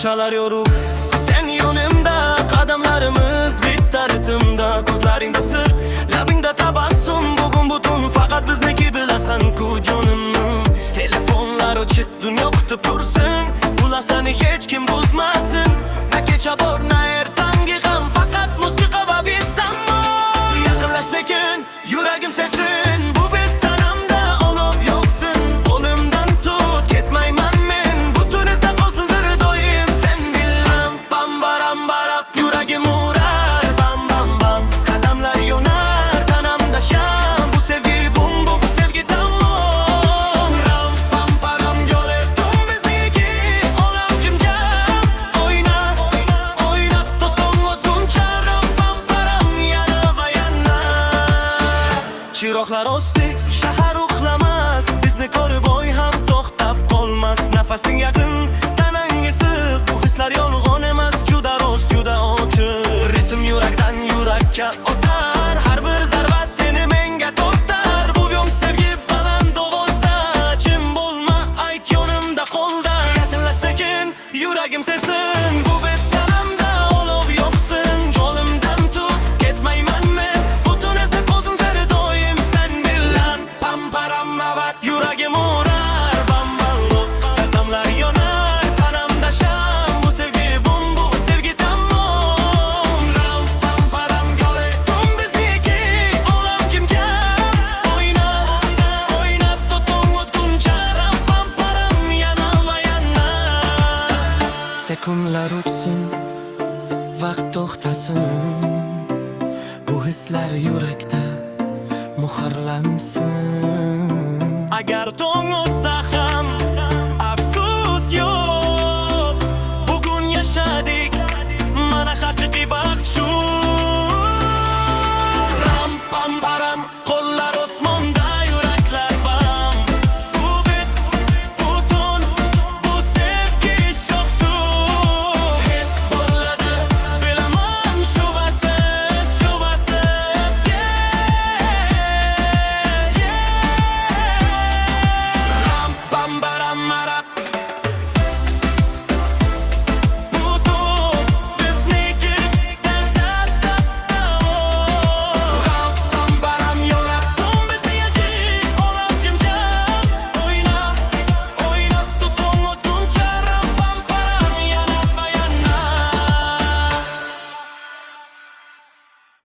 çalar yoruk. Sen yonimda, qadamlarimiz bitta ritmda. Ko'zlaringda sir, labingda tabassum. Bugun butun faqat bizniki bilasan-ku jonimni. Telefonlar ochiq, dunyo kutib tursin. Ular seni hech kim buzmasin. Na kecha bor, na ertangi ham faqat musiqa va biz tamom. Yaqinlash sekin, yuragim sesin. Bu bettanamda olov yo'qsin. Qo'limdan tut, ketmayman men. Butun izda qolsin siri doim. Sen bilan bam baram barab yuragim urar. Bam bam bam, qadamlar yonar, tanamda sham. Bu sevgi bum bum, bu sevgi tamom. Ram pam param yo'ledim bizniki. Olam jimjam, oyna oynab to'ton o'tguncha. Ram pam param yana va yana. Chiroqlar o'sdik, shahar uxlamas. Bizni ko'rib oy ham to'xtab qolmas. Nafasing yaqin, tanang isiq. Bu hislar yolg'on emas, juda rost, juda ochiq. Ritm yurakdan yurakka o'tar. Har bir zarba seni menga tortar. Bu yo'q sevgi baland ovozda. Jim bo'lma, ayt yonimda qo'lda. Yaqinlash sekin, yuragim sesin. Bu bettanamda olov yo'qsin. Qo'limdan tut, ketmayman men. Butun izda qolsin sari doim. Sen bilan pam param avat yuragim urar. Bam bam bam, qadamlar yonar, tanamda sham. Bu sevgi bum bum, bu sevgi tamom. Ram pam param yo'ledim bizniki. Olam jimjam, oyna oynab to'ton o'tguncha. Ram pam param yana va yana. Sekundlar o'tsin, vaqt to'xtasin. Bu hislar yurakda muhrlansin. Agar to'ng